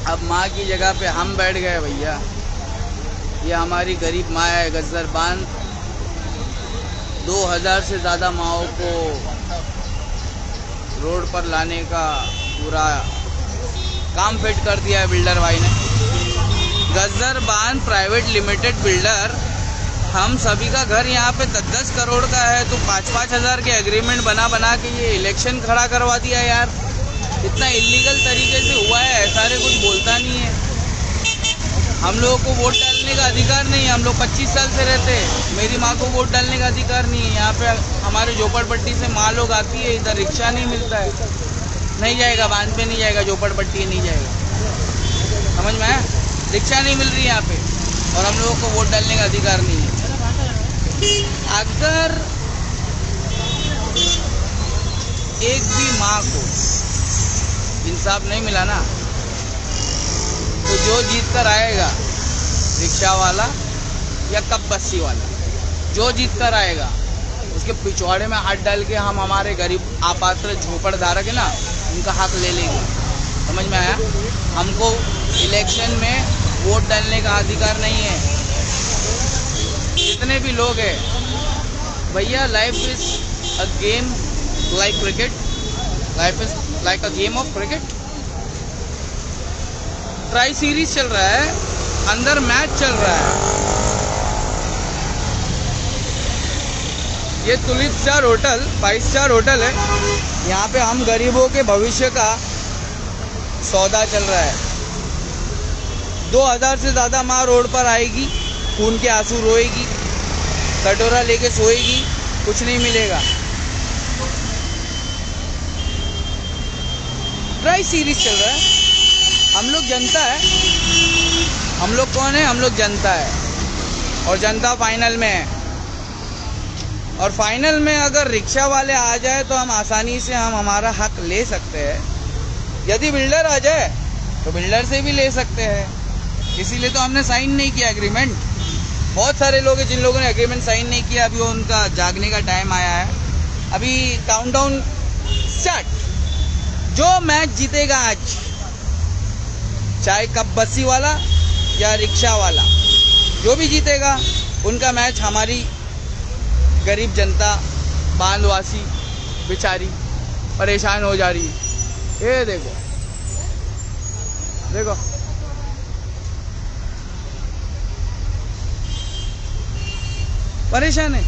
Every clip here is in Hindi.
अब माँ की जगह पे हम बैठ गए भैया। ये हमारी गरीब माँ है गज्जर बांध। 2000 से ज़्यादा माओं को रोड पर लाने का पूरा काम फिट कर दिया है बिल्डर भाई ने। गज्जर बांध प्राइवेट लिमिटेड बिल्डर, हम सभी का घर यहाँ पे 10-10 करोड़ का है, तो 5-5 हज़ार के एग्रीमेंट बना के ये इलेक्शन खड़ा करवा दिया यार। इतना इलीगल तरीके से हुआ है, सारे कुछ बोलता नहीं है। हम लोगों को वोट डालने का अधिकार नहीं है। हम लोग 25 साल से रहते हैं, मेरी माँ को वोट डालने का अधिकार नहीं है। यहाँ पे हमारे झोपड़पट्टी से माँ लोग आती है, इधर रिक्शा नहीं मिलता है, नहीं जाएगा, बांध पे नहीं जाएगा, झोपड़पट्टी नहीं जाएगा, समझ में आया? रिक्शा नहीं मिल रही यहाँ पे, और हम लोगों को वोट डालने का अधिकार नहीं है। अगर एक भी माँ को इंसाफ नहीं मिला ना, तो जो जीत कर आएगा, रिक्शा वाला या कप बस्सी वाला, जो जीत कर आएगा उसके पिछवाड़े में हाथ डाल के हम हमारे गरीब अपात्र झोपड़ धारक है ना, उनका हक ले लेंगे। समझ में आया? हमको इलेक्शन में वोट डालने का अधिकार नहीं है। जितने भी लोग हैं भैया, life is a game like cricket, life is like a game of cricket. Tri series चल रहा है, अंदर मैच चल रहा है। ये tulip star hotel 5 star hotel है, यहाँ पे हम गरीबों के भविष्य का सौदा चल रहा है। 2000 से ज़्यादा माँ रोड पर आएगी, खून के आंसू रोएगी, कटोरा लेके सोएगी, कुछ नहीं मिलेगा। ट्राई सीरीज चल रहा है। हम लोग जनता है। हम लोग कौन है? हम लोग जनता है, और जनता फाइनल में है। और फाइनल में अगर रिक्शा वाले आ जाए तो हम आसानी से हमारा हक ले सकते हैं। यदि बिल्डर आ जाए तो बिल्डर से भी ले सकते हैं। इसीलिए तो हमने साइन नहीं किया एग्रीमेंट। बहुत सारे लोग हैं जिन लोगों ने एग्रीमेंट साइन नहीं किया, अभी उनका जागने का टाइम आया है। अभी काउंटडाउन स्टार्ट। जो मैच जीतेगा आज, चाहे कप बस्सी वाला या रिक्शा वाला, जो भी जीतेगा उनका मैच, हमारी गरीब जनता बांधवासी बेचारी परेशान हो जा रही है। ये देखो देखो, परेशान है।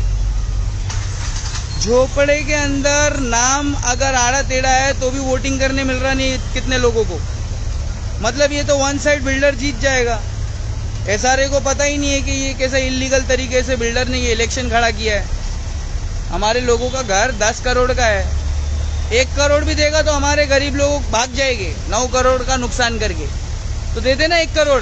झोपड़े के अंदर नाम अगर आड़ा टेढ़ा है तो भी वोटिंग करने मिल रहा नहीं कितने लोगों को। मतलब ये तो वन साइड बिल्डर जीत जाएगा। एसआरए को पता ही नहीं है कि ये कैसे इलीगल तरीके से बिल्डर ने ये इलेक्शन खड़ा किया है। हमारे लोगों का घर 10 करोड़ का है, 1 करोड़ भी देगा तो हमारे गरीब लोग भाग जाएंगे 9 करोड़ का नुकसान करके। तो दे देना 1 करोड़।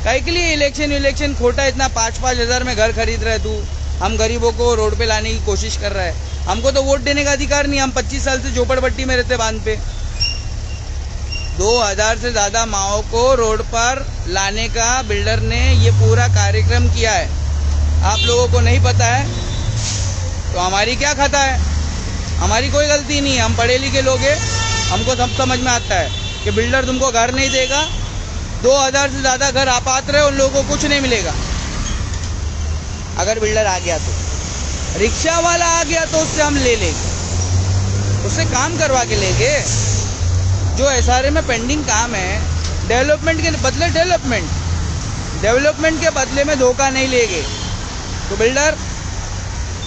काहे के लिए इलेक्शन खोटा इतना 5-5 हज़ार में घर खरीद रहा है तू? हम गरीबों को रोड पे लाने की कोशिश कर रहा है। हमको तो वोट देने का अधिकार नहीं। हम 25 साल से झोपड़पट्टी में रहते, बांध पे। 2000 से ज़्यादा माओं को रोड पर लाने का बिल्डर ने ये पूरा कार्यक्रम किया है। आप लोगों को नहीं पता है तो हमारी क्या खाता है? हमारी कोई गलती नहीं है। हम पढ़े लिखे लोग हैं, हमको सब समझ में आता है कि बिल्डर तुमको घर नहीं देगा। 2000 से ज़्यादा घर अपात्र है, उन लोगों को कुछ नहीं मिलेगा। अगर बिल्डर आ गया तो, रिक्शा वाला आ गया तो उससे हम ले लेंगे, उससे काम करवा के लेंगे। जो एसआरए में पेंडिंग काम है, डेवलपमेंट के बदले डेवलपमेंट के बदले में धोखा नहीं लेंगे। तो बिल्डर,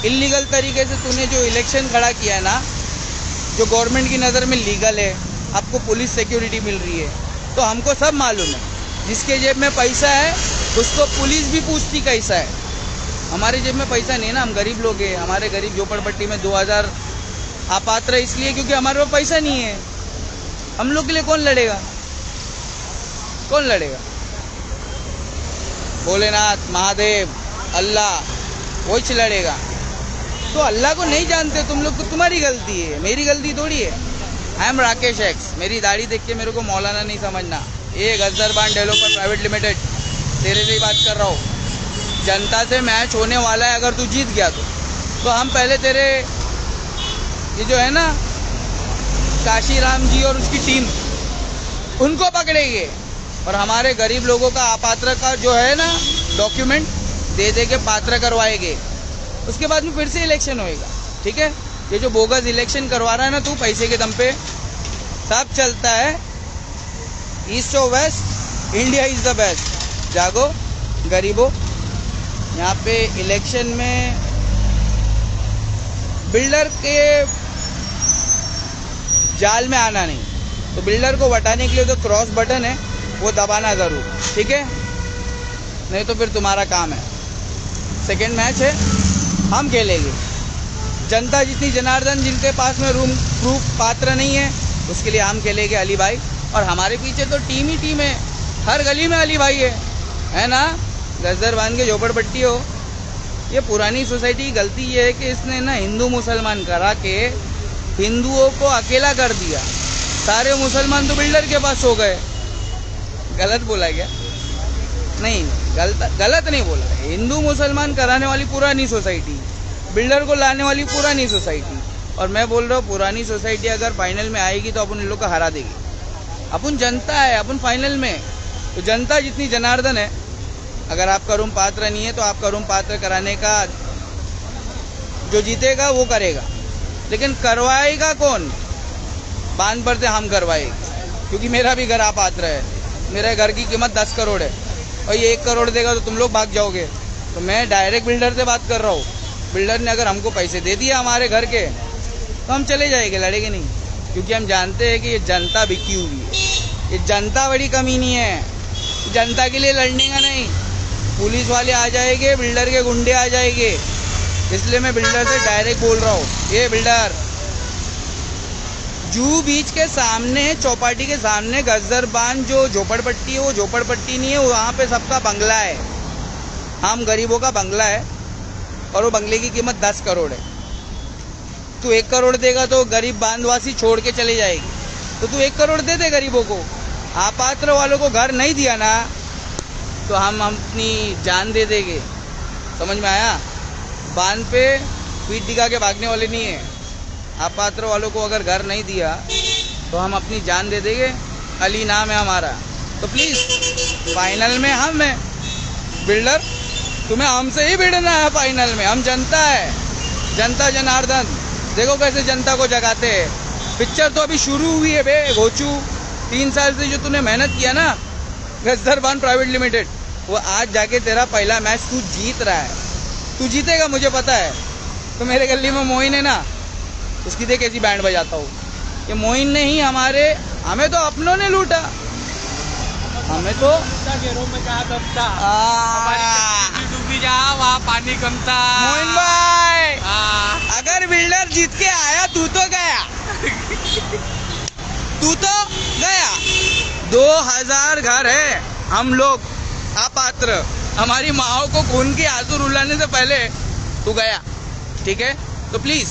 इलीगल तरीके से तूने जो इलेक्शन खड़ा किया है ना, जो गवर्नमेंट की नज़र में लीगल है, आपको पुलिस सिक्योरिटी मिल रही है, तो हमको सब मालूम है। जिसके जेब में पैसा है उसको पुलिस भी पूछती कैसा है। हमारे जेब में पैसा नहीं है ना, हम गरीब लोग हैं। हमारे गरीब झोपड़पट्टी में 2000 अपात्र इसलिए क्योंकि हमारे पास पैसा नहीं है। हम लोग के लिए कौन लड़ेगा? कौन लड़ेगा? भोलेनाथ, महादेव, अल्लाह, वही लड़ेगा। तो अल्लाह को नहीं जानते तुम लोग, तो तुम्हारी गलती है, मेरी गलती थोड़ी है। I am Rakesh x. मेरी दाढ़ी देख के मेरे को मौलाना नहीं समझना। ये गज्जर बांध डेवलपर प्राइवेट लिमिटेड, तेरे से ही बात कर रहा हूँ। जनता से मैच होने वाला है। अगर तू जीत गया तो हम पहले तेरे ये जो है ना काशीराम जी और उसकी टीम उनको पकड़ेंगे और हमारे गरीब लोगों का अपात्र का जो है ना डॉक्यूमेंट दे दे के पात्र करवाएंगे। उसके बाद में फिर से इलेक्शन होएगा। ठीक है, ये जो बोगस इलेक्शन करवा रहा है ना तू पैसे के दम पे, सब चलता है। ईस्ट और west, India is the best. जागो गरीबों, यहाँ पे इलेक्शन में बिल्डर के जाल में आना नहीं। तो बिल्डर को हटाने के लिए जो क्रॉस बटन है वो दबाना जरूर, ठीक है, नहीं तो फिर तुम्हारा काम है। सेकेंड मैच है, हम खेलेंगे। जनता जितनी जनार्दन जिनके पास में रूम प्रूफ पात्र नहीं है उसके लिए हम खेलेंगे अली भाई। और हमारे पीछे तो टीम ही टीम है, हर गली में अली भाई है ना। गजर बांध के झोपड़पट्टी हो। ये पुरानी सोसाइटी की गलती ये है कि इसने ना हिंदू मुसलमान करा के हिंदुओं को अकेला कर दिया। सारे मुसलमान तो बिल्डर के पास हो गए। गलत बोला क्या? नहीं, गलत नहीं बोला। हिंदू मुसलमान कराने वाली पुरानी सोसाइटी, बिल्डर को लाने वाली पुरानी सोसाइटी। और मैं बोल रहा हूँ पुरानी सोसाइटी अगर फाइनल में आएगी तो अपन इन लोग को हरा देगी। अपन जनता है, अपन फाइनल में। तो जनता जितनी जनार्दन है, अगर आपका रूम पात्र नहीं है तो आपका रूम पात्र कराने का जो जीतेगा वो करेगा। लेकिन करवाएगा कौन? बांध पर से हम करवाएंगे, क्योंकि मेरा भी घर अपात्र है। मेरे घर की कीमत 10 करोड़ है और ये 1 करोड़ देगा तो तुम लोग भाग जाओगे। तो मैं डायरेक्ट बिल्डर से बात कर रहा हूँ। बिल्डर ने अगर हमको पैसे दे दिया हमारे घर के तो हम चले जाएंगे, लड़ेंगे नहीं, क्योंकि हम जानते हैं कि ये जनता बिकी हुई है। ये जनता बड़ी कमी नहीं है, जनता के लिए लड़ने का नहीं। पुलिस वाले आ जाएंगे, बिल्डर के गुंडे आ जाएंगे। इसलिए मैं बिल्डर से डायरेक्ट बोल रहा हूँ, ये बिल्डर जूहू बीच के सामने, चौपाटी के सामने गजरबान जो झोपड़पट्टी है वो झोपड़पट्टी नहीं है, वहाँ पे सबका बंगला है। हम गरीबों का बंगला है और वो बंगले की कीमत 10 करोड़ है। तू 1 करोड़ देगा तो गरीब बांधवासी छोड़ के चले जाएगी। तो तू 1 करोड़ दे दे गरीबों को। अपात्र वालों को घर नहीं दिया ना तो हम अपनी जान दे देंगे। समझ में आया? बांध पे पीठ दिखा के भागने वाले नहीं है। अपात्र वालों को अगर घर नहीं दिया तो हम अपनी जान दे देंगे। अली नाम है हमारा। तो प्लीज फाइनल में हम हैं। बिल्डर तुम्हें हमसे ही भिड़ना है फाइनल में। हम जनता है, जनता जनार्दन। देखो कैसे जनता को जगाते हैं। पिक्चर तो अभी शुरू हुई है बे घोचू। 3 साल से जो तूने मेहनत किया ना गजरबान प्राइवेट लिमिटेड, वो आज जाके तेरा पहला मैच तू जीत रहा है। तू जीतेगा मुझे पता है। तो मेरे गली में मोइन है ना, उसकी देख कैसी बैंड बजाता हूँ। ये मोइन ने ही हमें तो अपनों ने लूटा। हमें तो डूबी जा वहाँ पानी कम था। मोइन भाई अगर बिल्डर जीत के आया तू तो गया। तू तो गया। 2000 घर है हम लोग अपात्र। हमारी माओ को खून के आंसू रुलाने से पहले तू गया। ठीक है, तो प्लीज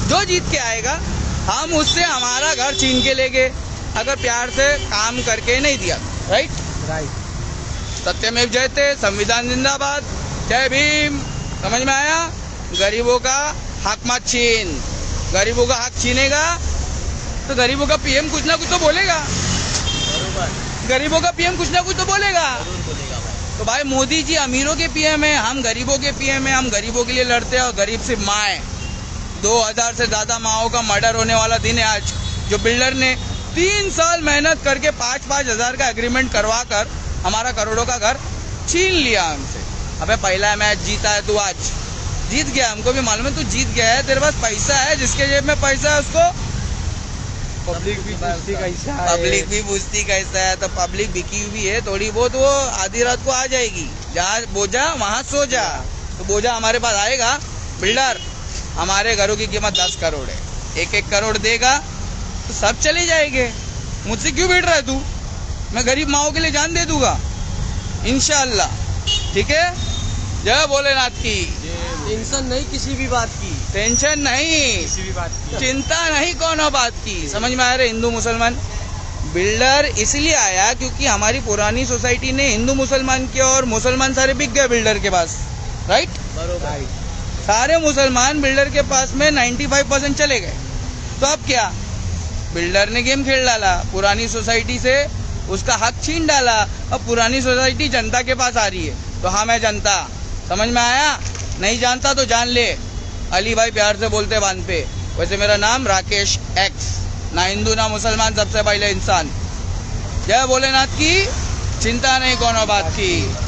जो जीत के आएगा हम उससे हमारा घर छीन के लेंगे, अगर प्यार से काम करके नहीं दिया। Right right. सत्यमेव जयते, संविधान जिंदाबाद, जय भीम। समझ में आया? गरीबों का हक मत छीन। गरीबों का हक छीनेगा तो गरीबों का पीएम कुछ ना कुछ तो बोलेगा। गरीबों का पीएम कुछ ना कुछ तो बोलेगा। तो भाई मोदी जी अमीरों के पीएम है, हम गरीबों के पीएम है। हम गरीबों के लिए लड़ते हैं और गरीब सिर्फ माँ है। 2000 से ज्यादा माओं का मर्डर होने वाला दिन है आज। जो बिल्डर ने 3 साल मेहनत करके 5-5 हजार का एग्रीमेंट करवा कर हमारा करोड़ों का घर छीन लिया हमसे। अबे पहला मैच जीता है तू, आज जीत गया। हमको भी मालूम है तू जीत गया है। तेरे पास पैसा है, जिसके जेब में पैसा है उसको पब्लिक भी पूछती कैसा है। पब्लिक भी पूछती कैसा है। तो पब्लिक बिकी हुई है थोड़ी बहुत, वो आधी रात को आ जाएगी। जहाँ बोझा वहाँ सो जा। तो बोझा हमारे पास आएगा। बिल्डर हमारे घरों की कीमत 10 करोड़ है। 1-1 करोड़ देगा तो सब चले जाएंगे। मुझसे क्यों भिड़ रहा है तू? मैं गरीब माओं के लिए जान दे दूंगा इंशाअल्लाह। ठीक है, जय भोलेनाथ की। टेंशन नहीं किसी भी बात की। टेंशन नहीं किसी भी बात की। चिंता नहीं कोनो बात की। समझ में आ रहे? हिंदू मुसलमान बिल्डर इसलिए आया क्योंकि हमारी पुरानी सोसाइटी ने हिंदू मुसलमान किया और मुसलमान सारे बिक गए बिल्डर के पास। राइट, बरोबर। सारे मुसलमान बिल्डर के पास में 95% चले गए। तो अब क्या? बिल्डर ने गेम खेल डाला, पुरानी सोसाइटी से उसका हक छीन डाला। अब पुरानी सोसाइटी जनता के पास आ रही है, तो हाँ मैं जनता, समझ में आया? नहीं जानता तो जान ले, अली भाई प्यार से बोलते बांध पे। वैसे मेरा नाम राकेश एक्स, ना हिंदू ना मुसलमान, सबसे पहले इंसान। जय भोलेनाथ की, चिंता नहीं कोनो बात की।